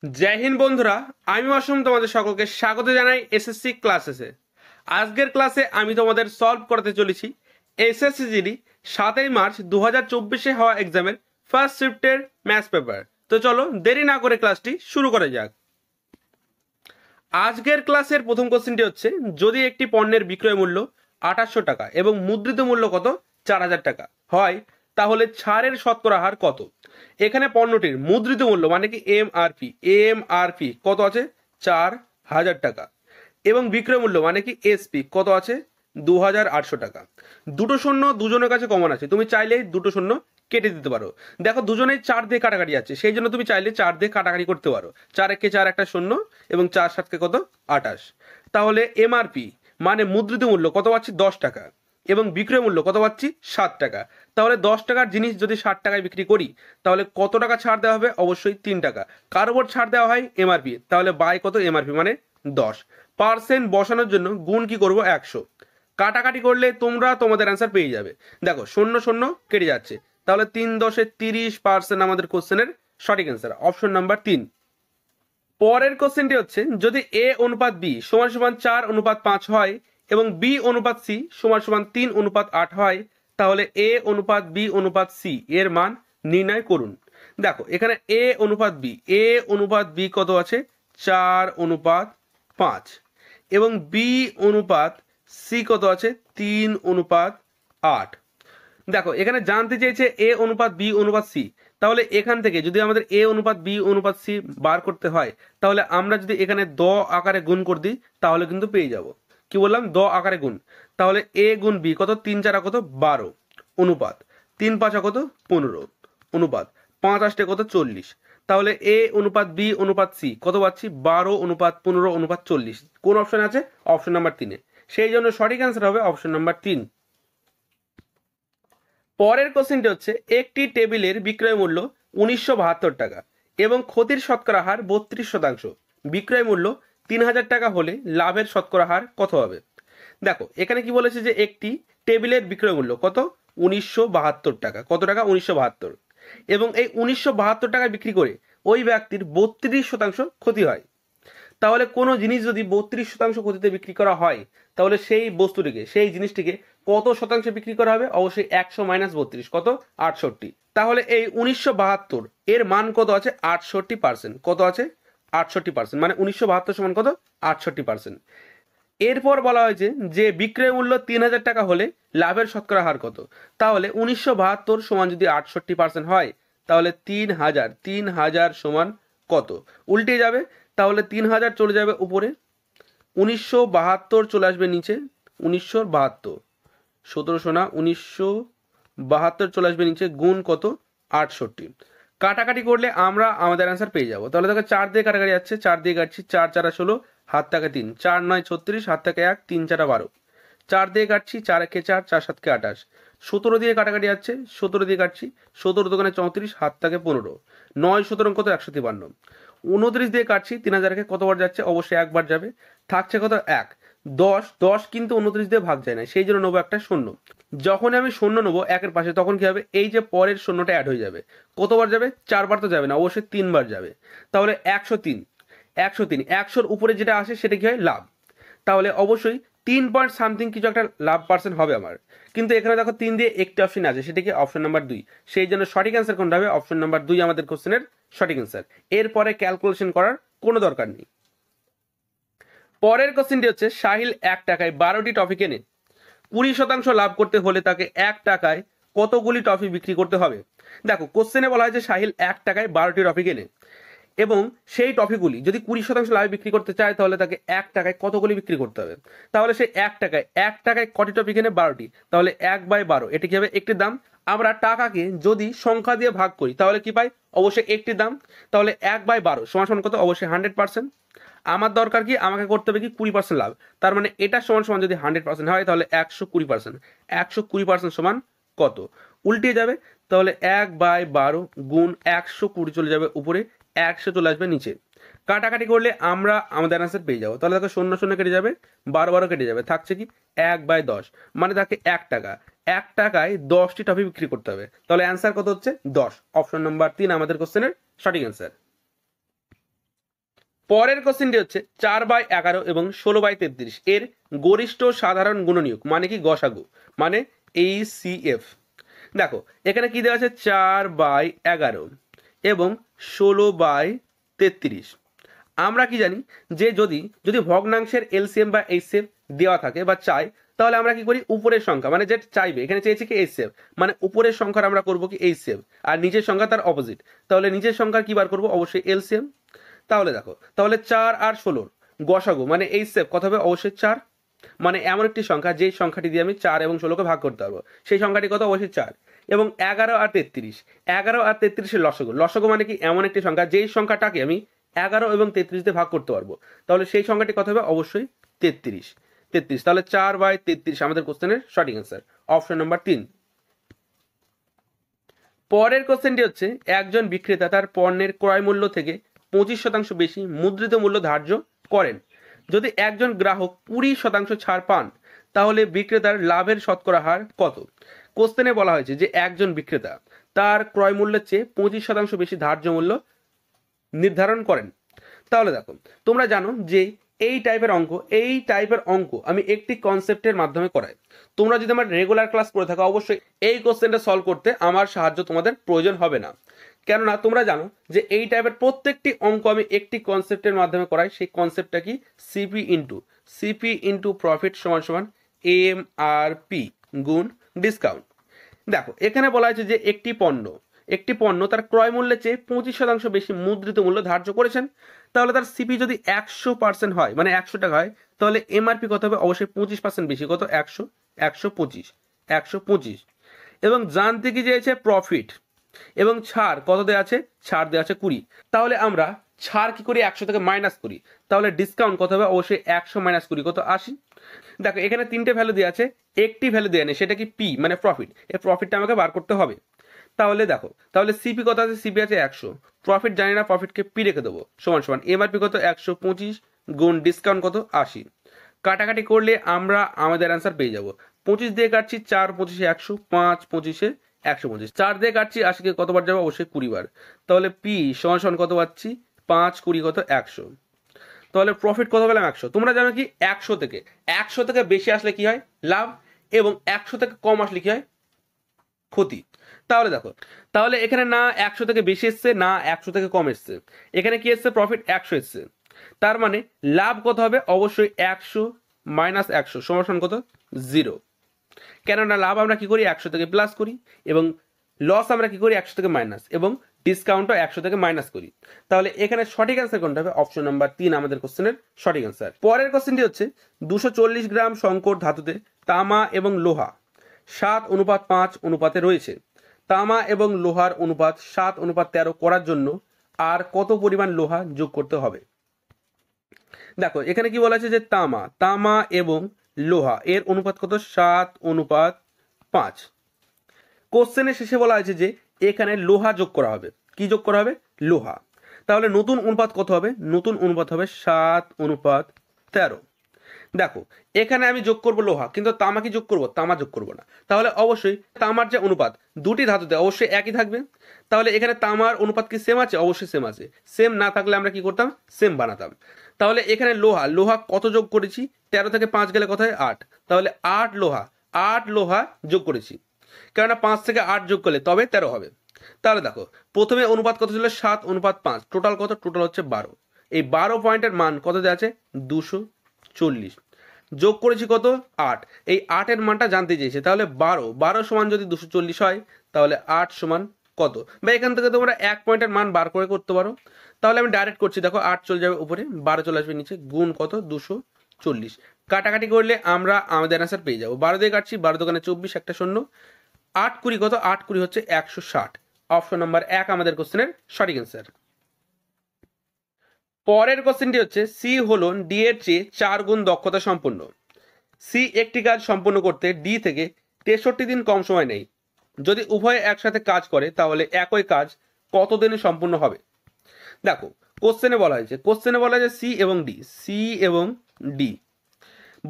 জয় হিন্দ বন্ধুরা, আমি মাসুম তোমাদের সকলকে স্বাগত জানাই এসএসসি ক্লাসেসে। আজকের ক্লাসে আমি তোমাদের সলভ করতে চলেছি এসএসসি জিডি 7 মার্চ 2024 হওয়া এক্সামের ফার্স্ট শিফটের ম্যাথস পেপার। তো চলো দেরি না করে ক্লাসটি শুরু করা যাক। আজকের ক্লাসের প্রথম কোশ্চেনটি হচ্ছে, যদি একটি পণ্যের বিক্রয় মূল্য 2800 টাকা এবং মুদ্রিত মূল্য কত 4000 টাকা হয়, তাহলে ছাড়ের শতকরা হার কত? এখানে পণ্যটির মুদ্রিত মূল্য মানে কি এমআরপি কত আছে 4000 টাকা এবং বিক্রয় মূল্য মানে কি এসপি কত আছে 2800 টাকা। দুটো শূন্য দুজনের কাছে কমন আছে, তুমি চাইলেই দুটো শূন্য কেটে দিতে পারো। দেখো দুজনেই 4 দিয়ে কাটাকাটি আছে, সেই জন্য তুমি চাইলে 4 দিয়ে কাটাকাটি করতে পারো। 4 একে 4 একটা শূন্য এবং 4 7কে কত 28। তাহলে এমআরপি মানে মুদ্রিত মূল্য কত পাচ্ছি 10 টাকা এবং বিক্রয় মূল্য কত পাচ্ছি 7 টাকা। তাহলে 10 টাকার জিনিস যদি 60 টাকায় বিক্রি করি তাহলে কত টাকা ছাড় দেওয়া হবে? অবশ্যই 3 টাকা। কার উপর ছাড় দেওয়া হয়? এমআরপি। তাহলে বাই কত? এমআরপি মানে 10%। বসানোর জন্য গুণ কি করব? 100। কাটাকাটি করলে তোমরা তোমাদের অ্যান্সার পেয়ে যাবে। দেখো শূন্য শূন্য কেটে যাচ্ছে, তাহলে 3 10 30% আমাদের কোশ্চেনের সঠিক অ্যান্সার অপশন নাম্বার 3। পরের কোশ্চেনটি হচ্ছে, যদি এ অনুপাত বি সমান সমান 4:5 হয় এবং বি অনুপাত সি সমান সমান 3:8 হয়, তাহলে এ অনুপাত বি অনুপাত সি এর মান নির্ণয় করুন। দেখো এখানে এ অনুপাত বি কত আছে 4:5 এবং বি অনুপাত সি কত আছে 3:8। দেখো এখানে জানতে চেয়েছে এ অনুপাত বি অনুপাত সি। তাহলে এখান থেকে যদি আমাদের এ অনুপাত বি অনুপাত সি বার করতে হয়, তাহলে আমরা যদি এখানে দ আকারে গুণ করে দিই তাহলে কিন্তু পেয়ে যাব। কি বললাম? দ আকারে গুণ। তাহলে এ গুণ বি কত 3 4 কত 12 অনুপাত 3 5 কত 15 অনুপাত 5 8 কত 40। তাহলে এ অনুপাত বি অনুপাত সি কত পাচ্ছি 12:15:40। কোন অপশন আছে? অপশন নাম্বার 3-এ। সেই জন্য সঠিক অ্যান্সার হবে অপশন নাম্বার 3। পরের কোশ্চেনটি হচ্ছে, একটি টেবিলের বিক্রয় মূল্য 1972 টাকা এবং ক্ষতির শতকরা হার 32%। বিক্রয় মূল্য 3000 টাকা হলে লাভের শতকরা হার কত হবে? দেখো এখানে কি বলেছে যে একটি টেবিলের বিক্রয় মূল্য কত 1972 টাকা। কত টাকা? 1972। এবং এই 1972 টাকা বিক্রি করে ওই ব্যক্তির 32% ক্ষতি হয়। তাহলে কোনো জিনিস যদি 32% ক্ষতিতে বিক্রি করা হয়, তাহলে সেই বস্তুটিকে সেই জিনিসটিকে কত শতাংশে বিক্রি করা হবে? অবশ্যই 100 মাইনাস 32 কত 68। তাহলে এই 1972 এর মান কত আছে 68%। কত আছে 68%, মানে 1972 সমান কত 68%। এরপর বলা হয়েছে যে বিক্রয় মূল্য 3000 টাকা হলে লাভের শতকরা হার কত? তাহলে 1972 সমান যদি 68% হয়, তাহলে 3000 সমান কত? উল্টে যাবে, তাহলে 3000 চলে যাবে উপরে, 1972 চলে আসবে নিচে। 1972 17 না 1972 চলে আসবে নিচে, গুণ কত 68। কাটাকাটি করলে আমরা আমাদের অ্যান্সার পেয়ে যাবো। তাহলে দেখো 4 দিয়ে কাটাকাটি যাচ্ছে, 4 দিয়ে কাটছি, 4 4 16 হাত থাকে 3, 4 9 36 হাত থাকে 1, 3 4 12। 4 দিয়ে কাটছি, 4 একে 4, 4 7 28। 17 দিয়ে কাটাকাটি যাচ্ছে, 17 দিয়ে কাটছি, 17 দোকানে 34 হাত থাকে 15, 9 17 কত 153। 29 দিয়ে কাটছি, 3000কে কতবার যাচ্ছে? অবশ্যই একবার যাবে, থাকছে কত 1। 10 কিন্তু 29 দিয়ে ভাগ যায় না, সেই জন্য নেবো একটা শূন্য। যখন আমি শূন্য নেবো একের পাশে, তখন কি হবে? এই যে পরের শূন্যটা অ্যাড হয়ে যাবে। কতবার যাবে? 4 বার তো যাবে না, অবশ্যই 3 বার যাবে। তাহলে 103 100-র উপরে যেটা আসে সেটা কি হয়? লাভ। তাহলে অবশ্যই 3 পয়েন্ট সামথিং কিছু একটা লাভ পার্সেন্ট হবে আমার। কিন্তু এখানে দেখো 3 দিয়ে একটি অপশন আছে, সেটা কি অপশন নাম্বার 2। সেই জন্য সঠিক অ্যান্সার কোনটা হবে? অপশন নাম্বার 2 আমাদের কোশ্চেনের সঠিক অ্যান্সার। এরপরে ক্যালকুলেশন করার কোনো দরকার নেই। পরের কোশ্চেনটি হচ্ছে, সাহিল 1 টাকায় 12টি টফি কেনে। 20% লাভ করতে হলে তাকে 1 টাকায় কতগুলি টফি বিক্রি করতে হবে? দেখো কোশ্চেনে বলা হয়েছে সাহিল 1 টাকায় 12টি টফি কেনে এবং সেই টফিগুলি যদি 20% লাভে বিক্রি করতে চায়, তাহলে তাকে 1 টাকায় কতগুলি বিক্রি করতে হবে? তাহলে সে 1 টাকায় কটি টফি কেনে? 12টি। তাহলে 1/12 এটি কি হবে? একটির দাম। আমরা টাকাকে যদি সংখ্যা দিয়ে ভাগ করি তাহলে কি পাই? অবশ্যই একটির দাম। তাহলে 1/12 সমান সমান কত? অবশ্যই 100%। আমার দরকার কি? আমাকে করতে হবে কি 20% লাভ। তার মানে এটা সমান সমান যদি 100% হয়, তাহলে 120%। 120% সমান কত? উল্টে যাবে, তাহলে 1/12 গুণ 120 চলে যাবে উপরে, 100 চলে আসবে নিচে। কাটাকাটি করলে আমরা আমাদের অ্যান্সার পেয়ে যাবো। তাহলে দেখো 0 0 কেটে যাবে, 12 12 কেটে যাবে, থাকছে কি 1/10, মানে তাকে 1 টাকা 1 টাকায় 10টি টফি বিক্রি করতে হবে। তাহলে অ্যান্সার কত হচ্ছে? 10। অপশন নাম্বার 3 আমাদের কোশ্চেনের সঠিক অ্যান্সার। পরের কোশ্চেনটি হচ্ছে 4/11 এবং 16/33 এর গরিষ্ঠ সাধারণ গুণনীয়ক মানে কি গসাগু মানে HCF। দেখো এখানে কি দেওয়া আছে 4/11 এবং 16/33। আমরা কি জানি যে যদি যদি ভগ্নাংশের এলসিএম বা এইচসিএফ দেওয়া থাকে বা চাই, তাহলে আমরা কি করি উপরের সংখ্যা মানে যেটা চাইবে, এখানে চেয়েছে কি এইচসিএফ মানে উপরের সংখ্যার আমরা করব কি এইচসিএফ, আর নিচের সংখ্যা তার অপোজিট, তাহলে নিচের সংখ্যার কি বার করবো অবশ্যই এলসিএম। তাহলে দেখো তাহলে 4 আর 16 গসাগু মানে এইচসিএফ কত হবে অবশ্যই 4, মানে এমন একটি সংখ্যা যেই সংখ্যাটি দিয়ে আমি 4 এবং 16কে ভাগ করতে পারবো, সেই সংখ্যাটি কত অবশ্যই 4। এবং 11 আর 33, 11 আর 33 এর লসাগু, লসাগু মানে কি এমন একটি সংখ্যা যেই সংখ্যাটাকে আমি 11 এবং 33 দিয়ে ভাগ করতে পারবো, তাহলে সেই সংখ্যাটি কত হবে অবশ্যই 33। তাহলে 4/33 আমাদের কোশ্চেনের সঠিক অ্যান্সার, অপশন নাম্বার 3। পরের কোশ্চেনটি হচ্ছে একজন বিক্রেতা তার পণ্যের ক্রয় মূল্য থেকে 25% বেশি মুদ্রিত মূল্য ধার্য করেন। যদি একজন গ্রাহক 20% ছাড় পান, তাহলে বিক্রেতার লাভের শতকরা হার কত? কোশ্চেনে বলা হয়েছে যে একজন বিক্রেতা তার ক্রয় মূল্যের চেয়ে 25% বেশি ধার্য মূল্য নির্ধারণ করেন। তাহলে দেখো তোমরা জানো যে এই টাইপের অঙ্ক আমি একটি কনসেপ্টের মাধ্যমে করাই। তোমরা যদি আমার রেগুলার ক্লাস করে থাকো অবশ্যই এই কোশ্চেনটা সলভ করতে আমার সাহায্য তোমাদের প্রয়োজন হবে না, কেননা তোমরা জানো যে এই টাইপের প্রত্যেকটি অঙ্ক আমি একটি কনসেপ্টের মাধ্যমে করাই। সেই কনসেপ্টটা কি সিপি ইন্টু প্রফিট সমান সমান MRP গুণ ডিসকাউন্ট। দেখো এখানে বলা হয়েছে যে একটি পণ্য তার ক্রয় মূল্যের চেয়ে 25% বেশি মুদ্রিত মূল্য ধার্য করেছেন, তাহলে তার সিপি যদি 100% হয় মানে 100 টাকা হয়, তাহলে এমআরপি কত হবে অবশ্যই 25% বেশি, কত 125 এবং জানতে কি চেয়েছে প্রফিট এবং ছাড় কত দেওয়া আছে, ছাড় দেওয়া আছে 20, তাহলে আমরা ছাড় কি করি 100 থেকে মাইনাস করি, তাহলে ডিসকাউন্ট কত হবে অবশ্যই 100 মাইনাস 20 কত 80। দেখো এখানে তিনটে ভ্যালু দেওয়া আছে, একটি ভ্যালু দেওয়া নেই, সেটা কি পি মানে প্রফিট, এই প্রফিটটা আমাকে বার করতে হবে। তাহলে দেখো তাহলে সিপি কত আছে, সিপি আছে 100, প্রফিট জানি না, প্রফিটকে পি রেখে দেবো সমান সমান এমআরপি কত 125 গুণ ডিসকাউন্ট কত 80। কাটাকাটি করলে আমরা আমাদের অ্যান্সার পেয়ে যাব। 25 দিয়ে কাটছি 4 25 100, 5 25 125, 4 দিয়ে কাটছি 80কে কতবার যাবে অবশ্যই 20 বার, তাহলে পি সমান সমান কত পাচ্ছি 5 20 কত 100। তাহলে প্রফিট কত পেলাম 100। তোমরা জানো কি 100 থেকে বেশি আসলে কি হয় লাভ, এবং 100 থেকে কম আসলে কি হয় ক্ষতি। তাহলে দেখো তাহলে এখানে না 100 থেকে বেশি এসছে না 100 থেকে কম এসছে, এখানে কি এসছে প্রফিট 100 এসছে, তার মানে লাভ কত হবে অবশ্যই 100 মাইনাস 100 সমান কত 0, কেননা লাভ আমরা কি করি 100 থেকে প্লাস করি এবং লস আমরা কি করি 100 থেকে মাইনাস, এবং ডিসকাউন্টও 100 থেকে মাইনাস করি। তাহলে এখানে সঠিক অ্যান্সার কোনটা হবে, অপশন নাম্বার 3 আমাদের কোশ্চেনের সঠিক অ্যান্সার। পরের কোশ্চেনটি হচ্ছে 240 গ্রাম সংকর ধাতুতে তামা এবং লোহা 7:5 অনুপাতে রয়েছে। তামা এবং লোহার অনুপাত 7:13 করার জন্য আর কত পরিমাণ লোহা যোগ করতে হবে? দেখো এখানে কি বলা আছে যে তামা এবং লোহা এর অনুপাত কত 7:5। কোশ্চেনের শেষে বলা আছে যে এখানে লোহা যোগ করা হবে, কি যোগ করা হবে লোহা, তাহলে নতুন অনুপাত কত হবে, নতুন অনুপাত হবে 7:13। দেখো এখানে আমি যোগ করব লোহা, কিন্তু তামা কি যোগ করব, তামা যোগ করব না, তাহলে অবশ্যই তামার যে অনুপাত দুটি ধাতুতে অবশ্যই একই থাকবে, তাহলে এখানে তামার অনুপাত কি সেম আছে, অবশ্যই সেম আছে, সেম না থাকলে আমরা কি করতাম সেম বানাতাম। তাহলে এখানে লোহা কত যোগ করেছি, 13 থেকে 5 গেলে কত হয় 8, তাহলে 8 লোহা যোগ করেছি, কেননা 5 থেকে 8 যোগ করলে তবে 13 হবে। তাহলে দেখো প্রথমে অনুপাত কত ছিল 7:5, টোটাল কত, টোটাল হচ্ছে 12, এই 12 পয়েন্টের মান কত দেওয়া আছে 240, যোগ করেছি কত 8, এই 8 এর মানটা জানতে চেয়েছে, তাহলে 12 সমান যদি 240 হয়, তাহলে 8 সমান কত, বা এখান থেকে তোমরা 1 পয়েন্টের মান বার করে করতে পারো। তাহলে আমি ডাইরেক্ট করছি, দেখো 8 চলে যাবে উপরে, 12 চলে আসবে নিচে, গুণ কত 240, কাটাকাটি করলে আমরা আমাদের অ্যান্সার পেয়ে যাবো। 12 দিয়ে কাটছি, 12 দোকানে 24, একটা শূন্য, 8 20 কত, 8 20 হচ্ছে 160, অপশন নাম্বার 1 আমাদের কোশ্চেনের সঠিক অ্যান্সার। পরের কোশ্চেনটি হচ্ছে সি হলো ডি এর চেয়ে 4 গুণ দক্ষতা সম্পন্ন। সি একটি কাজ সম্পন্ন করতে ডি থেকে 63 দিন কম সময় নেই। যদি উভয়ে একসাথে কাজ করে তাহলে একই কাজ কত দিনে সম্পূর্ণ হবে? দেখো কোশ্চেনে বলা হয়েছে সি এবং ডি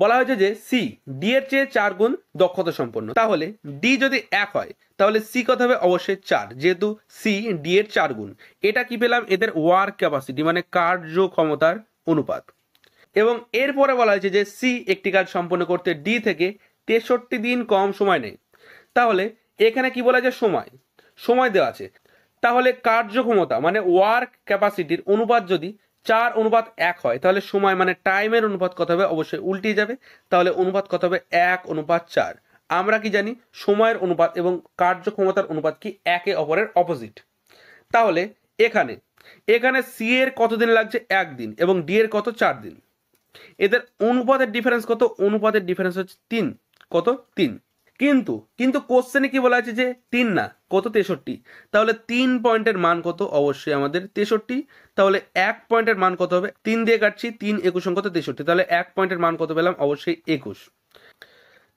বলা হয়েছে যে সি ডি এর চেয়ে 4 গুণ দক্ষতা সম্পন্ন। তাহলে ডি যদি 1 হয় তাহলে সি কত হবে? অবশ্যই 4, যেহেতু সি ডি এর 4 গুণ। এটা কি পেলাম? এদের ওয়ার্ক ক্যাপাসিটি মানে কার্যক্ষমতার অনুপাত। এবং এরপরে বলা হয়েছে যে সি একটি কাজ সম্পন্ন করতে ডি থেকে 63 দিন কম সময় নেয়। তাহলে এখানে কি বলা যায়? সময় দেওয়া আছে। তাহলে কার্যক্ষমতা মানে ওয়ার্ক ক্যাপাসিটির অনুপাত যদি 4:1 হয় তাহলে সময় মানে টাইমের অনুপাত কত হবে? অবশ্যই উল্টিয়ে যাবে। তাহলে অনুপাত কত হবে? 1:4। আমরা কি জানি? সময়ের অনুপাত এবং কার্যক্ষমতার অনুপাত কি একে অপরের অপোজিট। তাহলে এখানে সি এর কতদিন লাগছে? 1 দিন, এবং ডি এর কত? 4 দিন। এদের অনুপাতের ডিফারেন্স কত? অনুপাতের ডিফারেন্স হচ্ছে 3। কত? 3। কিন্তু কোশ্চেনে কি বলা আছে যে 3 না, কত? 63। তাহলে 3 পয়েন্টের মান কত? অবশ্যই আমাদের 63। তাহলে 1 পয়েন্টের মান কত হবে? 3 দিয়ে কাটছি, 3 21 কত? 63। তাহলে 1 পয়েন্টের মান কত পেলাম? অবশ্যই 21।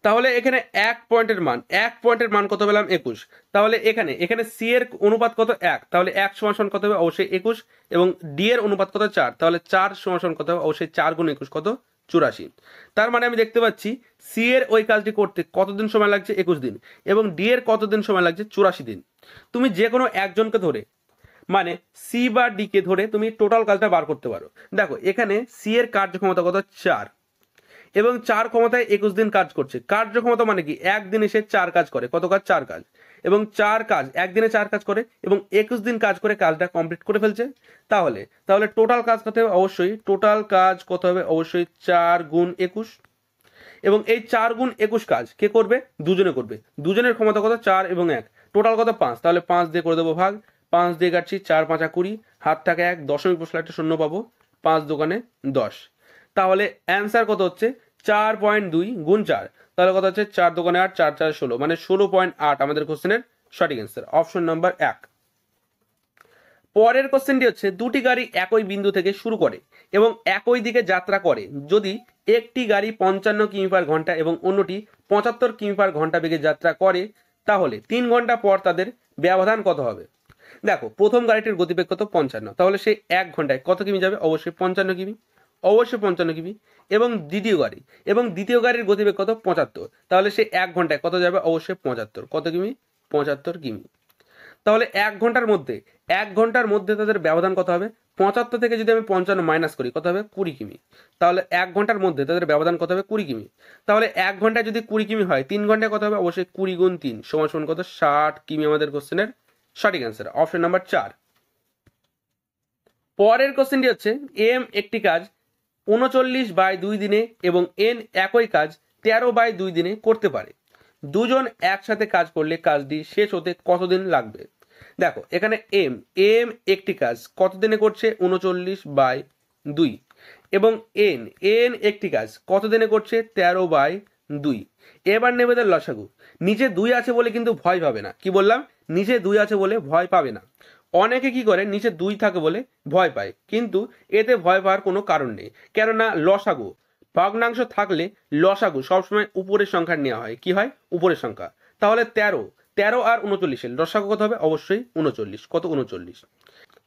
তাহলে এখানে 1 পয়েন্টের মান কত পেলাম? 21। তাহলে এখানে সি এর অনুপাত কত? 1। তাহলে 1 সমান কত হবে? অবশ্যই 21। এবং ডি এর অনুপাত কত? 4। তাহলে 4 সমান কত হবে? অবশ্যই 4 গুণ 21 কত? 84। তার মানে আমি দেখতে পাচ্ছি সি এর ওই কাজটি করতে কতদিন সময় লাগছে? 21 দিন। এবং ডি এর কতদিন সময় লাগছে? 84 দিন। তুমি যে কোনো একজনকে ধরে মানে সি বা ডি কে ধরে তুমি টোটাল কাজটা বার করতে পারো। দেখো এখানে সি এর কার্যক্ষমতা কত? 4, এবং 4 ক্ষমতায় 21 দিন কাজ করছে। কার্যক্ষমতা মানে কি? একদিন এসে 4 কাজ করে। কত কাজ? 4 কাজ। এবং 4 কাজ একদিনে 4 কাজ করে এবং 21 দিন কাজ করে কাজটা কমপ্লিট করে ফেলছে। তাহলে টোটাল কাজ কত হবে? অবশ্যই 4 গুণ 21। এবং এই 4 গুণ 21 কাজ কে করবে? দুজনে করবে। দুজনের ক্ষমতা কত? 4 এবং 1, টোটাল কত? 5। তাহলে 5 দিয়ে করে দেবো ভাগ। 5 দিয়ে কাটছি, 4 5 20, হাত থাকে 1, দশমিক বসলে একটা শূন্য পাবো। 5 দোকানে 10। তাহলে অ্যান্সার কত হচ্ছে? 4.2 গুণ 4। তাহলে কত হচ্ছে? 4 দোকানে 8, 4 4 16, মানে 16.8 আমাদের কোশ্চেনের সঠিক অ্যান্সার, অপশন নাম্বার 1। পরের কোশ্চেনটি হচ্ছে, দুটি গাড়ি একই বিন্দু থেকে শুরু করে এবং একই দিকে যাত্রা করে যদি একটি গাড়ি 55 কিমি/ঘন্টা এবং অন্যটি 75 কিমি/ঘন্টা বেগে যাত্রা করে তাহলে 3 ঘন্টা পর তাদের ব্যবধান কত হবে? দেখো প্রথম গাড়িটির গতিবেগ কত? 55। তাহলে সে 1 ঘন্টায় কত কিমি যাবে? অবশ্যই 55 কিমি। এবং দ্বিতীয় গাড়ির গতিবেগ কত? 75। তাহলে সে 1 ঘন্টায় কত যাবে? অবশ্যই 75। কত কিমি? 75 কিমি। তাহলে 1 ঘন্টার মধ্যে তাদের ব্যবধান কত হবে? 75 থেকে যদি আমি 55 মাইনাস করি কত হবে? 20 কিমি। তাহলে 1 ঘন্টার মধ্যে তাদের ব্যবধান কত হবে? 20 কিমি। তাহলে 1 ঘন্টায় যদি 20 কিমি হয়, 3 ঘন্টায় কত হবে? অবশ্যই 20 গুণ 3 সমান কত? 60 কিমি আমাদের কোশ্চেনের সঠিক অ্যান্সার, অপশন নাম্বার 4। পরের কোশ্চেনটি হচ্ছে, এম একটি কাজ 39/2 দিনে এবং এন একই কাজ 13/2 দিনে করতে পারে। দুজন একসাথে কাজ করলে কাজটি শেষ হতে কতদিন লাগবে? দেখো এখানে এম একটি কাজ কত দিনে করছে? 39/2। এবং এন একটি কাজ কত দিনে করছে? 13/2। এবার নেবে তার লসাগু। নিচে 2 আছে বলে কিন্তু ভয় পাবে না। কি বললাম? নিচে 2 আছে বলে ভয় পাবে না। অনেকে কি করে? নিচে 2 থাকে বলে ভয় পায়, কিন্তু এতে ভয় পাওয়ার কোনো কারণ নেই। কেননা লসাগু ভগ্নাংশ থাকলে লসাগু সবসময় উপরের সংখ্যা নেওয়া হয়। কি হয়? উপরের সংখ্যা। তাহলে 13 আর 39 এর লসাগু কত হবে? অবশ্যই 39। কত? 39।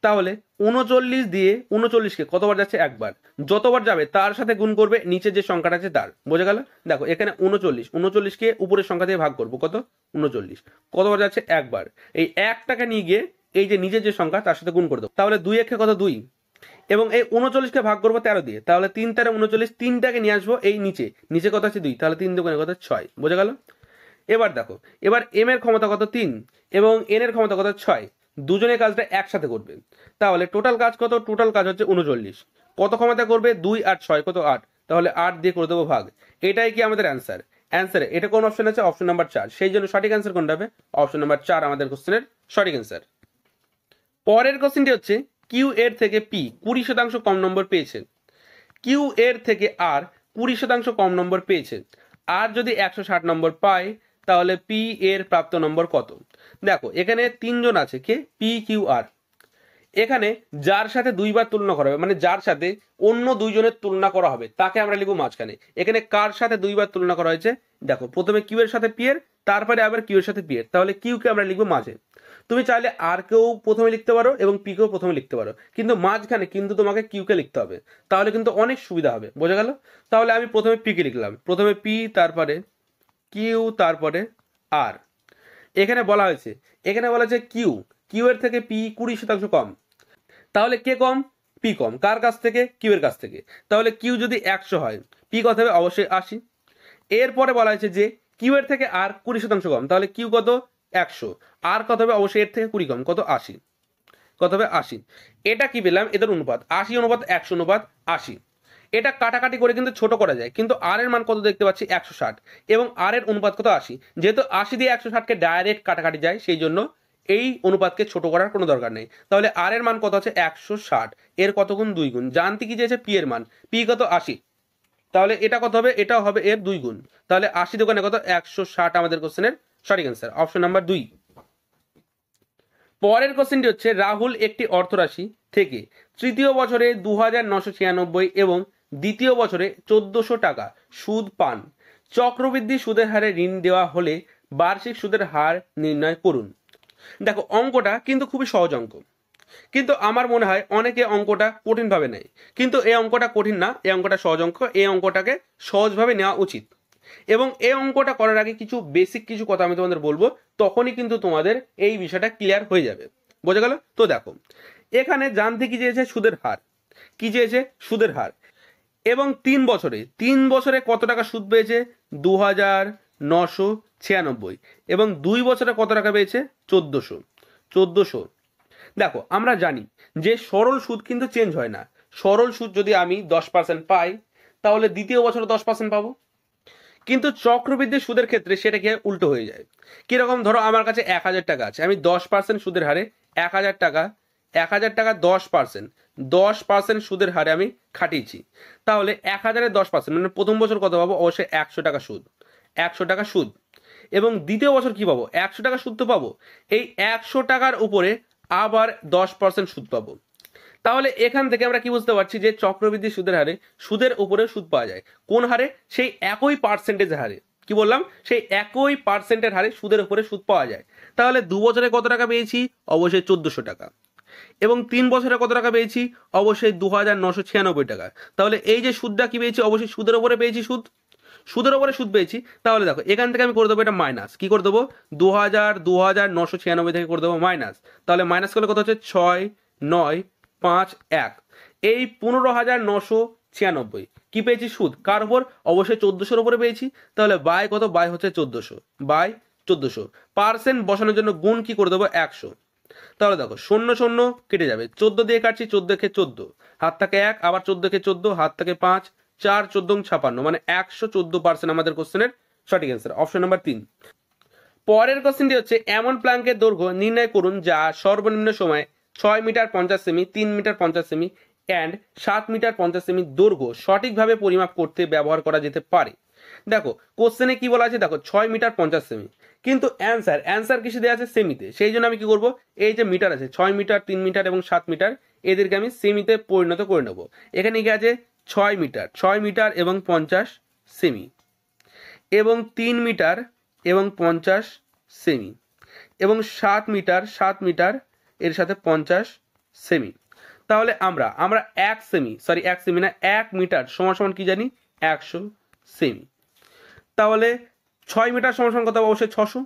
তাহলে 39 দিয়ে 39কে কতবার যাচ্ছে? একবার। যতবার যাবে তার সাথে গুণ করবে নিচে যে সংখ্যাটা আছে তার। বোঝা গেল? দেখো এখানে 39কে উপরের সংখ্যা দিয়ে ভাগ করবো। কত? 39। কতবার যাচ্ছে? একবার। এই একটাকে নিয়ে গিয়ে এই যে নিচের যে সংখ্যা তার সাথে গুণ করে দেবো। তাহলে 2 একে কত? 2। এবং এই 39কে ভাগ করবো 13 দিয়ে। তাহলে 3 13 39, 3টাকে নিয়ে আসবো এই নিচে কত আছে? 2। তাহলে 3 দোকানে কত? 6। বোঝা গেল? এবার দেখো, এবার এম এর ক্ষমতা কত? 3 এবং এন এর ক্ষমতা কত? 6। দুজনে কাজটা একসাথে করবে। তাহলে টোটাল কাজ কত? টোটাল কাজ হচ্ছে 39। কত ক্ষমতা করবে? 2 আর 6 কত? 8। তাহলে 8 দিয়ে করে দেবো ভাগ। এটাই কি আমাদের অ্যান্সারে এটা কোন অপশন আছে? Option number 4। সেই জন্য সঠিক অ্যান্সার কোনটা হবে? অপশন নাম্বার 4 আমাদের কোশ্চেনের সঠিক অ্যান্সার। পরের কোশ্চেনটি হচ্ছে, কিউ এর থেকে পি 20% কম নম্বর পেয়েছে। কিউ এর থেকে আর 20% কম নম্বর পেয়েছে। আর যদি 160 নম্বর পায় তাহলে পি এর প্রাপ্ত নম্বর কত? দেখো এখানে 3 জন আছে। কে? P Q R. এখানে যার সাথে 2 বার তুলনা করা হবে, মানে যার সাথে অন্য 2 জনের তুলনা করা হবে তাকে আমরা লিখবো মাঝখানে। এখানে কার সাথে 2 বার তুলনা করা হয়েছে? দেখো প্রথমে কিউ এর সাথে পি এর, তারপরে আবার কিউ এর সাথে পি এর। তাহলে কিউ কে আমরা লিখবো মাঝে। তুমি চাইলে আর কেও প্রথমে লিখতে পারো এবং পি কেও প্রথমে লিখতে পারো, কিন্তু মাঝখানে কিন্তু তোমাকে কিউকে লিখতে হবে, তাহলে কিন্তু অনেক সুবিধা হবে। বোঝা গেল? তাহলে আমি প্রথমে পি কে লিখলাম, প্রথমে পি, তারপরে কিউ, তারপরে আর। এখানে বলা হয়েছে কিউ, কিউ এর থেকে পি 20% কম, তাহলে কে কম? পি কম। কার কাছ থেকে? কিউ এর কাছ থেকে। তাহলে কিউ যদি 100 হয়, পি কত হবে? অবশ্যই 80। এরপরে বলা হয়েছে যে কিউ এর থেকে আর 20% কম, তাহলে কিউ কত? 100। আর কত হবে? অবশ্যই এর থেকে 20 কম, কত? 80। কত হবে? 80। এটা কি পেলাম? এদের অনুপাত 80:100:80। এটা কাটাকাটি করে কিন্তু ছোট করা যায়, কিন্তু আর এর মান কত দেখতে পাচ্ছি? 160, এবং আর এর অনুপাত কত? 80। যেহেতু 80 দিয়ে 160কে ডাইরেক্ট কাটাকাটি যায়, সেই জন্য এই অনুপাতকে ছোট করার কোনো দরকার নেই। তাহলে আর এর মান কত আছে? 160। এর কত গুণ? 2 গুণ। জানতে কি চেয়েছে? পি এর মান। পি কত? 80। তাহলে এটা কত হবে? এটাও হবে এর 2 গুণ। তাহলে 80 দোকানে কত? 160 আমাদের কোশ্চেনের সঠিক অ্যান্সার, অপশন নাম্বার 2। পরের কোশ্চেনটি হচ্ছে, রাহুল একটি অর্থরাশি থেকে তৃতীয় বছরে 2996 এবং দ্বিতীয় বছরে 1400 টাকা সুদ পান। চক্রবৃদ্ধি সুদের হারে ঋণ দেওয়া হলে বার্ষিক সুদের হার নির্ণয় করুন। দেখো, অঙ্কটা কিন্তু খুবই সহজ অঙ্ক, কিন্তু আমার মনে হয় অনেকে অঙ্কটা কঠিনভাবে নেয়, কিন্তু এই অঙ্কটা কঠিন না, এই অঙ্কটা সহজ অঙ্ক। এই অঙ্কটাকে সহজভাবে নেওয়া উচিত। এবং এই অঙ্কটা করার আগে কিছু বেসিক কিছু কথা আমি তোমাদের বলবো, তখনই কিন্তু তোমাদের এই বিষয়টা ক্লিয়ার হয়ে যাবে। বোঝা গেল? তো দেখো, এখানে জানতে কি চেয়েছে? সুদের হার। কি চেয়েছে? সুদের হার। এবং 3 বছরে কত টাকা সুদ পেয়েছে? 2996। এবং 2 বছরে কত টাকা পেয়েছে? 1400। দেখো, আমরা জানি যে সরল সুদ কিন্তু চেঞ্জ হয় না। সরল সুদ যদি আমি 10% পাই, তাহলে দ্বিতীয় বছরে 10% পাবো। কিন্তু চক্রবৃদ্ধি সুদের ক্ষেত্রে সেটাকে উল্টো হয়ে যায়। কিরকম? ধরো আমার কাছে 1000 টাকা আছে, আমি 10% সুদের হারে 1000 টাকা 10% সুদের হারে আমি খাটিয়েছি। তাহলে 1000-এর 10% মানে প্রথম বছর কত পাবো? অবশ্যই 100 টাকা সুদ। 100 টাকা সুদ। এবং দ্বিতীয় বছর কি পাবো? 100 টাকা সুদ তো পাবো। এই 100 টাকার উপরে আবার 10% সুদ পাবো। তাহলে এখান থেকে আমরা কি বুঝতে পারছি যে চক্রবৃদ্ধি সুদের হারে সুদের উপরে সুদ পাওয়া যায়। কোন হারে? সেই একই পার্সেন্টেজের হারে। কি বললাম? সেই একই পার্সেন্টের হারে সুদের উপরে সুদ পাওয়া যায়। তাহলে 2 বছরে কত টাকা পেয়েছি? অবশ্যই 1400 টাকা। এবং 3 বছরে কত টাকা পেয়েছি? অবশ্যই 2996 টাকা। তাহলে এই যে সুদটা কি পেয়েছি? অবশ্যই সুদের উপরে পেয়েছি সুদ। সুদের উপরে সুদ পেয়েছি। তাহলে দেখো, এখান থেকে আমি করে দেবো এটা মাইনাস। কি করে দেবো? 2996 থেকে করে দেবো মাইনাস। তাহলে মাইনাস করলে কত হচ্ছে? 6, 9, 5, 1। এই 15,996 কি পেয়েছি? সুদ। কার উপর? অবশ্যই 1400-র উপরে পেয়েছি। তাহলে বাই কত? বাই হচ্ছে 1400। বাই 1400। পার্সেন্ট বসানোর জন্য গুণ কি করে দেবো? 100। তাহলে দেখো, 0 0 কেটে যাবে। 14 দিয়ে কাটছি, 14 কে 14, হাত থাকে 1, আবার 14 কে 14, হাত থাকে 5, 4 14 56, মানে 114% আমাদের কোশ্চেনের সঠিক অ্যান্সার, অপশন নাম্বার 3। পরের কোশ্চেনটি হচ্ছে, এমন প্ল্যাঙ্কের দৈর্ঘ্য নির্ণয় করুন যা সর্বনিম্ন সময়ে 6 মিটার 50 সেমি, 3 মিটার 50 সেমি অ্যান্ড 7 মিটার 50 সেমি দৈর্ঘ্য সঠিকভাবে পরিমাপ করতে ব্যবহার করা যেতে পারে। দেখো, কোশ্চেনে কি বলা আছে? দেখো, 6 মিটার 50 সেমি, কিন্তু অ্যান্সার কিসে দেওয়া আছে? সেমিতে। সেই জন্য আমি কি করব? এই যে মিটার আছে, 6 মিটার, 3 মিটার এবং 7 মিটার, এদেরকে আমি সেমিতে পরিণত করে নেব। এখানে কি আছে? 6 মিটার এবং 50 সেমি, এবং 3 মিটার এবং 50 সেমি, এবং 7 মিটার এর সাথে 50 সেমি। তাহলে আমরা 1 সেমি, সরি 1 সেমি না, 1 মিটার সমান সমান কি জানি? 100 সেমি। তাহলে 6 মিটার সমান সমান কত হবে? অবশ্যই 600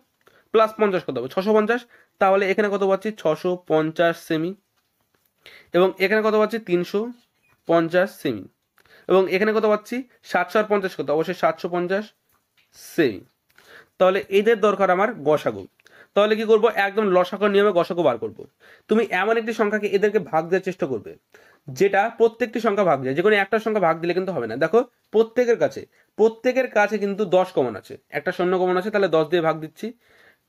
প্লাস 50 কত হবে? 650। তাহলে এখানে কত পাচ্ছি? 650 সেমি। এবং এখানে কত পাচ্ছি? 350 সেমি। এবং এখানে কত পাচ্ছি? 700 আর 50 কত? অবশ্যই 750 সেমি। তাহলে এদের দরকার আমার গসাগু। তাহলে কি করব? একদম লসাগু নিয়মে গসাগু বার করব। তুমি এমন একটি সংখ্যাকে এদেরকে ভাগ দেওয়ার চেষ্টা করবে যেটা প্রত্যেকটি সংখ্যা ভাগ যায়। যে কোনো একটা সংখ্যা ভাগ দিলে কিন্তু হবে না। দেখো, প্রত্যেকের কাছে কিন্তু 10 কমন আছে, একটা শূন্য কমন আছে, তাহলে 10 দিয়ে ভাগ দিচ্ছি।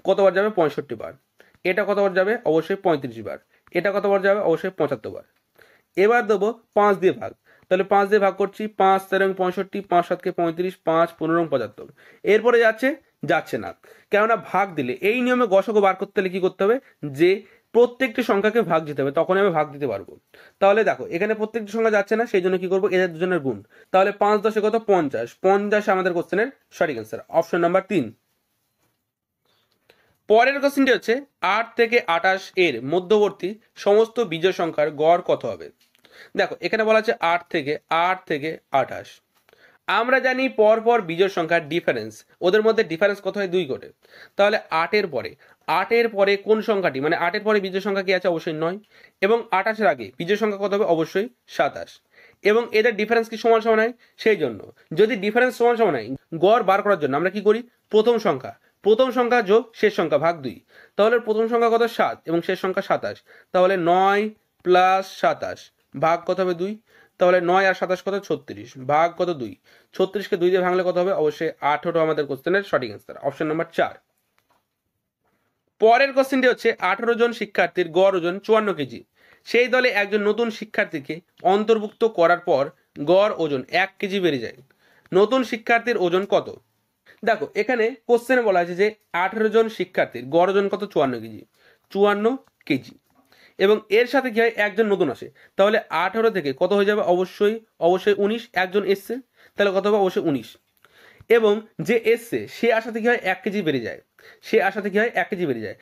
কতবার যাবে? 65 বার। এটা কতবার যাবে? অবশ্যই 35 বার। এটা কতবার যাবে? অবশ্যই 75 বার। এবার দেবো 5 দিয়ে ভাগ। তাহলে 5 দিয়ে ভাগ করছি, 5 4 65, 5 7 35, 5 15 75। এরপরে যাচ্ছে না, কেননা ভাগ দিলে এই নিয়মে গসাগু বার করতে হলে কি করতে হবে? যে প্রত্যেকটি সংখ্যাকে ভাগ দিতে হবে, তখন আমি ভাগ দিতে পারবো। তাহলে দেখো, এখানে প্রত্যেকটি সংখ্যা যাচ্ছে না, সেই জন্য কি করবো? এদের দুজনের গুণ। তাহলে 5 10 কত? 50। 50 আমাদের কোশ্চেনের সঠিক অ্যান্সার, অপশন নাম্বার 3। পরের কোশ্চেনটি হচ্ছে 8 থেকে 28 এর মধ্যবর্তী সমস্ত বিজোড় সংখ্যার গড় কত হবে। দেখো এখানে বলা আছে 8 থেকে 28। আমরা জানি পরপর বিজোড় সংখ্যার ডিফারেন্স, ওদের মধ্যে ডিফারেন্স কত হয় 2 করে। তাহলে 8 এর পরে কোন সংখ্যাটি, মানে 8 এর পরে বিজোড় সংখ্যা কি আছে, অবশ্যই 9, এবং 28 এর আগে বিজোড় সংখ্যা কত হবে, অবশ্যই 27, এবং এদের ডিফারেন্স কি সমান সমান হয়। সেই জন্য যদি ডিফারেন্স সমান সমান হয়, গড় বার করার জন্য আমরা কি করি, প্রথম সংখ্যা যোগ শেষ সংখ্যা ভাগ 2। তাহলে প্রথম সংখ্যা কত 7 এবং শেষ সংখ্যা 27, তাহলে 9 প্লাস 27 ভাগ কত হবে 2। তাহলে 9 আর 27 কত, 36, ভাগ কত 2। 36কে 2 দিয়ে ভাঙলে কত হবে, অবশ্যই 18 আমাদের কোশ্চেনের সঠিক অ্যান্সার, অপশন নাম্বার 4। পরের কোশ্চেনটি হচ্ছে 18 জন শিক্ষার্থীর গড় ওজন 54 কেজি। সেই দলে একজন নতুন শিক্ষার্থীকে অন্তর্ভুক্ত করার পর গড় ওজন 1 কেজি বেড়ে যায়। নতুন শিক্ষার্থীর ওজন কত। দেখো এখানে কোশ্চেনে বলা আছে যে 18 জন শিক্ষার্থীর গড় ওজন কত, 54 কেজি, এবং এর সাথে কি হয়, একজন নতুন আসে, তাহলে 18 থেকে কত হয়ে যাবে, অবশ্যই 19, একজন এসছে, তাহলে কত হবে, অবশ্যই 19, এবং যে এসছে সে আসাতে কি হয় 1 কেজি বেড়ে যায়,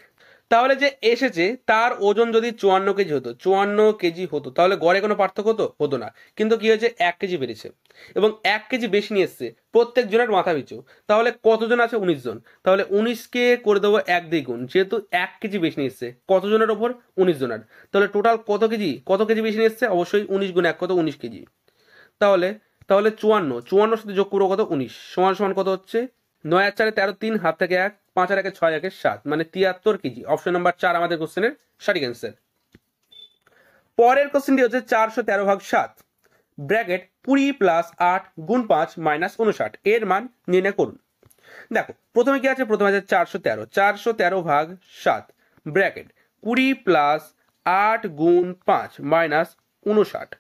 তাহলে যে এসেছে তার ওজন যদি 54 কেজি হতো তাহলে গড়ে কোনো পার্থক্য হতো না, কিন্তু কি হয়েছে, 1 কেজি বেড়েছে, এবং 1 কেজি বেশি নিয়ে এসছে প্রত্যেক জনের মাথা পিছু। তাহলে কতজন আছে, 19 জন, তাহলে 19কে করে দেবো 1 দিয়ে গুণ, যেহেতু 1 কেজি বেশি নিয়ে এসছে কতজনের ওপর, 19 জনের, তাহলে টোটাল কত কেজি বেশি নিয়ে এসছে, অবশ্যই 19 গুণ 1 কত, 19 কেজি। তাহলে 54 সাথে যোগ করবো কত, 19, সমান সমান কত হচ্ছে, 9 আর 4 13, 3 হাত থেকে 1, 5 আর 1 6, 1 7, মানে 73 কেজি, অপশন নাম্বার 4 আমাদের কোশ্চেনের সঠিক অ্যান্সার। পরের কোশ্চেনটি হচ্ছে 413 ভাগ 7 ব্র্যাকেট 20 প্লাস 8 গুণ 5 মাইনাস 59 এর মান নির্ণয় করুন। দেখো প্রথমে কি আছে, প্রথমে আছে 413 ভাগ 7 ব্র্যাকেট 20 প্লাস 8 গুণ 5 মাইনাস 59।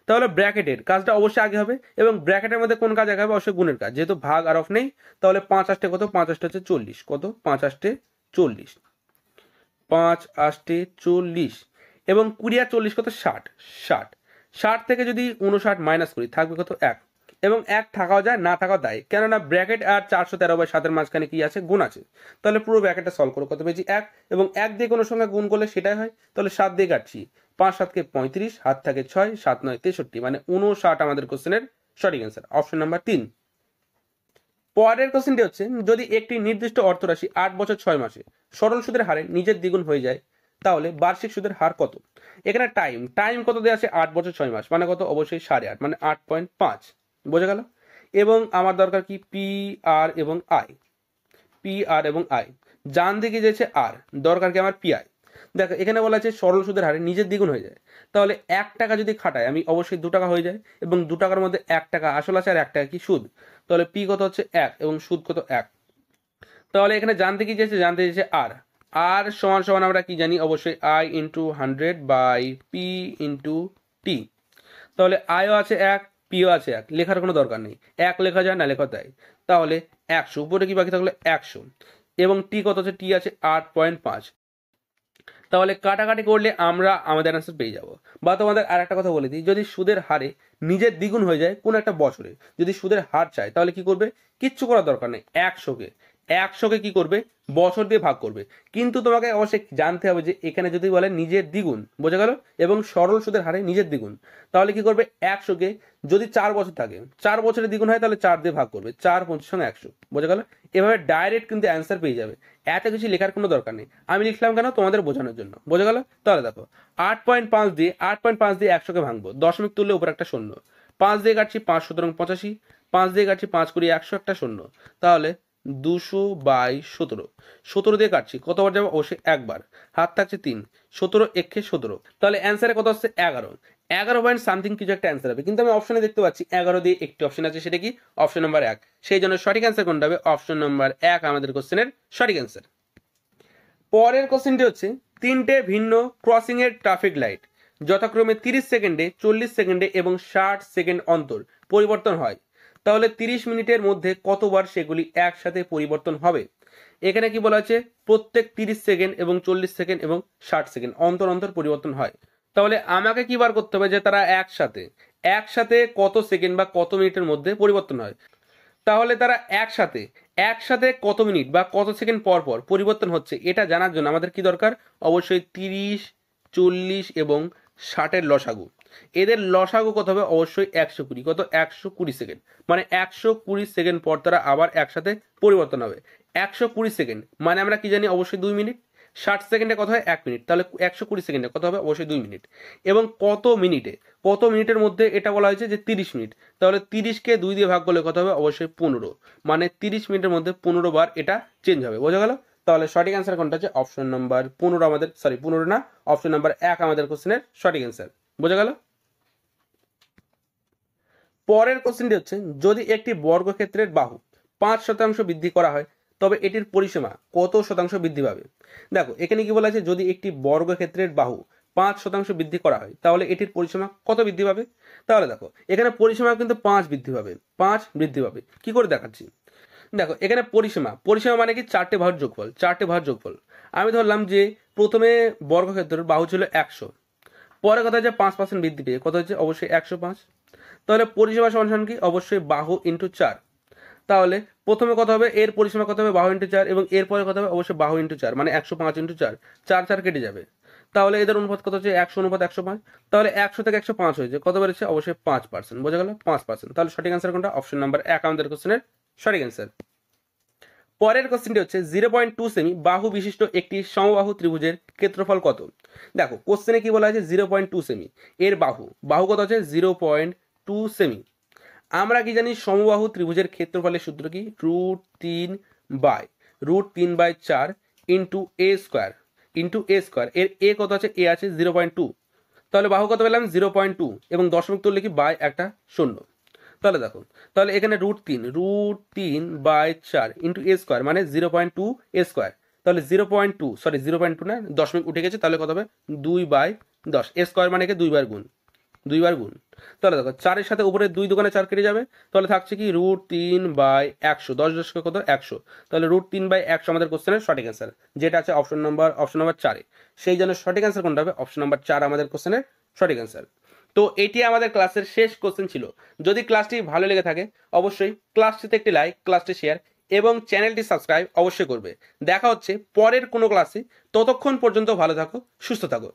তাহলে ব্র্যাকেটের কাজটা অবশ্যই আগে হবে, এবং ব্র্যাকেটের মধ্যে কোন কাজ আগে হবে, অবশ্যই গুণের কাজ, যেহেতু ভাগ আর অফ নেই। তাহলে 5 8 কত, 5 8 হচ্ছে 40, কত, 5 8 40, 5 8 40, এবং 20 আর 40 কত, 60 থেকে যদি 59 মাইনাস করি থাকবে কত, 1, এবং 1 থাকাও যায় না থাকাও দেয়, কেননা ব্র্যাকেট আর 413/7 মাঝখানে কি আছে, গুণ আছে। তাহলে পুরো ব্র্যাকেটটা সলভ করো, কত পেয়েছি, 1, এবং 1 দিয়ে কোনো সংখ্যা গুণ করলে সেটাই হয়, তাহলে 7 দিয়ে কাটছি, 5 7 35, হাত থাকে 6, 7 9 63, মানে 59 আমাদের কোশ্চেনের সঠিক অ্যান্সার, অপশন নাম্বার 3। পরের কোশ্চেনটি হচ্ছে, যদি একটি নির্দিষ্ট অর্থরাশি 8 বছর 6 মাসে সরল সুদের হারে নিজের দ্বিগুণ হয়ে যায় তাহলে বার্ষিক সুদের হার কত। এখানে টাইম কত দেওয়া আছে, 8 বছর 6 মাস, মানে কত, অবশ্যই 8.5, মানে 8.5, বোঝা গেল। এবং আমার দরকার কি, পি আর এবং আই, ডান দিকে যেছে আর, দরকার কি আমার পিআই। দেখো এখানে বলা আছে সরল সুদের হারে নিজের দ্বিগুণ হয়ে যায়, তাহলে 1 টাকা যদি খাটায় আমি অবশ্যই 2 টাকা হয়ে যায়, এবং 2 টাকার মধ্যে 1 টাকা আসল আছে আর 1 টাকা কি সুদ, তাহলে পি কত হচ্ছে 1 এবং সুদ কত 1। তাহলে এখানে জানতে চেয়েছে আর সমান সমান আমরা কি জানি, অবশ্যই I into 100 by P into T. তাহলে আইও আছে 1, পিও আছে 1, লেখার কোনো দরকার নেই, 1 লেখা যায় না লেখা দেয়, তাহলে 100, উপরে কি বাকি থাকলে 100, এবং টি কত আছে, টি আছে 8.5। তাহলে কাটাকাটি করলে আমরা আমাদের অ্যান্সার পেয়ে যাব। বা তোমাদের আর একটা কথা বলে দিই, যদি সুদের হারে নিজের দ্বিগুণ হয়ে যায় কোন একটা বছরে, যদি সুদের হার চায় তাহলে কি করবে, কিচ্ছু করার দরকার নেই, 100কে কি করবে, বছর দিয়ে ভাগ করবে। কিন্তু তোমাকে অবশ্যই জানতে হবে যে এখানে যদি বলে নিজের দ্বিগুণ, বোঝা গেল, এবং সরল সুদের হারে নিজের দ্বিগুণ, তাহলে কি করবে, 100কে যদি 4 বছর থাকে, 4 বছরের দ্বিগুণ হয় তাহলে 4 দিয়ে ভাগ করবে, 4 5 সঙ্গে 100, বোঝা গেল। এভাবে ডাইরেক্ট কিন্তু অ্যান্সার পেয়ে যাবে, এত কিছু লেখার কোনো দরকার নেই, আমি লিখলাম কেন, তোমাদের বোঝানোর জন্য, বোঝা গেল। তাহলে দেখো 8.5 দিয়ে 100কে ভাঙবো, দশমিক তুললে উপর একটা শূন্য, 5 দিয়ে কাটছি 5 সুতরাং 85, 5 দিয়ে কাটছি 5 কুড়ি 100, একটা শূন্য, তাহলে 200/17 দিয়ে কাটছি, কতবার যাবে, অবশ্যই একবার, হাত থাকছে 3, 17 একে 17, তাহলে অ্যান্সারে কত আসছে, 11 পয়েন্ট সামথিং কিছু একটা অ্যান্সার হবে, কিন্তু আমি অপশনে দেখতে পাচ্ছি 11 দিয়ে একটি অপশন আছে, সেটা কি, অপশন নাম্বার 1, সেই জন্য সঠিক অ্যান্সার কোনটা হবে, অপশন নাম্বার 1 আমাদের কোশ্চেনের সঠিক অ্যান্সার। পরের কোশ্চেনটি হচ্ছে, 3টে ভিন্ন ক্রসিং এর ট্রাফিক লাইট যথাক্রমে 30 সেকেন্ডে, 40 সেকেন্ডে এবং 60 সেকেন্ড অন্তর পরিবর্তন হয়, তাহলে 30 মিনিটের মধ্যে কতবার সেগুলি একসাথে পরিবর্তন হবে। এখানে কি বলা আছে, প্রত্যেক 30 সেকেন্ড এবং 40 সেকেন্ড এবং 60 সেকেন্ড অন্তর অন্তর পরিবর্তন হয়, তাহলে আমাকে কি বার করতে হবে যে তারা একসাথে কত সেকেন্ড বা কত মিনিটের মধ্যে পরিবর্তন হয়। তাহলে তারা একসাথে একসাথে কত মিনিট বা কত সেকেন্ড পর পর পরিবর্তন হচ্ছে এটা জানার জন্য আমাদের কি দরকার? অবশ্যই 30, 40 এবং 60-এর লসাগু। এদের লসাগু কত হবে? অবশ্যই 120। কত? 120 সেকেন্ড। মানে 120 সেকেন্ড পর তারা আবার একসাথে পরিবর্তন হবে। 120 সেকেন্ড মানে আমরা কি জানি? অবশ্যই 2 মিনিট। 60 সেকেন্ডে কত হয়? 1 মিনিট। তাহলে 120 সেকেন্ডে কত হবে? অবশ্যই 2 মিনিট। এবং কত মিনিটে? কত মিনিটের মধ্যে এটা বলা হয়েছে যে 30 মিনিট। তাহলে 30কে 2 দিয়ে ভাগ করলে কত হবে? অবশ্যই 15। মানে 30 মিনিটের মধ্যে 15 বার এটা চেঞ্জ হবে। বোঝা গেল? তাহলে সঠিক অ্যান্সার কোনটা? হচ্ছে অপশন নাম্বার 15 আমাদের, সরি 15 না, অপশন নাম্বার 1 আমাদের কোশ্চেনের সঠিক অ্যান্সার। বোঝা গেল? পরের কোশ্চেনটি হচ্ছে, যদি একটি বর্গক্ষেত্রের বাহু 5% বৃদ্ধি করা হয় তবে এটির পরিসীমা কত শতাংশ বৃদ্ধি পাবে? দেখো এখানে কি বলা আছে? যদি একটি বর্গক্ষেত্রের বাহু 5% বৃদ্ধি করা হয় তাহলে এটির পরিসীমা কত বৃদ্ধি পাবে? তাহলে দেখো এখানে পরিসীমা কিন্তু 5 বৃদ্ধি পাবে, 5 বৃদ্ধি পাবে। কি করে দেখাচ্ছি? দেখো এখানে পরিসীমা, পরিসীমা মানে কি? 4টে বাহুর যোগফল, 4টে বাহুর যোগফল। আমি ধরলাম যে প্রথমে বর্গক্ষেত্রের বাহু ছিল 100, পরে কথা হচ্ছে 5% বৃদ্ধি পেয়ে কত হচ্ছে? অবশ্যই 105। তাহলে পরিসীমা সমান কি? অবশ্যই বাহু ইন্টু 4। তাহলে প্রথমে কত হবে? এর পরিসীমা কত হবে? বাহু ইন্টু 4। এবং এরপরে কত হবে? অবশ্যই বাহু ইন্টু 4, মানে 105 ইন্টু 4, 4 কেটে যাবে। তাহলে এদের অনুপাত কত হচ্ছে? 100 অনুপাত 105। তাহলে 100 থেকে 105 হয়েছে, কত বেড়েছে? অবশ্যই 5%। বোঝা গেল? 5%। তাহলে সঠিক অ্যান্সার কোনটা? অপশন নাম্বার 1 আমাদের কোশ্চেনের সঠিক অ্যান্সার। পরের কোশ্চেনটি হচ্ছে 0.2 সেমি বাহু বিশিষ্ট একটি সমবাহু ত্রিভুজের ক্ষেত্রফল কত? দেখো কোশ্চেনে কি বলা আছে? 0.2 সেমি এর বাহু, বাহু কত আছে? 0.2 সেমি। আমরা কি জানি? সমবাহু ত্রিভুজের ক্ষেত্রফলের সূত্র কি? √3/4 ইন্টু এ স্কোয়ার, ইন্টু এ স্কোয়ার। এর এ কত আছে? এ আছে 0.2। তাহলে বাহু কত পেলাম? 0.2 এবং দশমিক তুললে কি? বাই একটা শূন্য। তাহলে দেখো, তাহলে এখানে √3/4 ইন্টু এ স্কোয়ার মানে 0.2 এ স্কোয়ার। তাহলে 0.2, সরি 0.2 না, দশমিক উঠে গেছে। তাহলে কত হবে? 2/10। এ স্কোয়ার মানে কি? 2 বার গুণ, 2 বার গুণ। তাহলে দেখো 4-এর সাথে উপরে 2 দোকানে 4 কেটে যাবে। তাহলে থাকছে কি? √3/100, 10 দশকে কত? 100। তাহলে √3/100 আমাদের কোশ্চেনের সঠিক অ্যান্সার, যেটা আছে অপশন নাম্বার 4-এ। সেই জন্য সঠিক অ্যান্সার কোনটা হবে? অপশন নাম্বার 4 আমাদের কোশ্চেনের সঠিক অ্যান্সার। তো এটি আমাদের ক্লাসের শেষ কোশ্চেন ছিল। যদি ক্লাসটি ভালো লেগে থাকে অবশ্যই ক্লাসটিতে একটি লাইক, ক্লাসটি শেয়ার এবং চ্যানেলটি সাবস্ক্রাইব অবশ্যই করবে। দেখা হচ্ছে পরের কোনো ক্লাসে। ততক্ষণ পর্যন্ত ভালো থাকো, সুস্থ থাকো।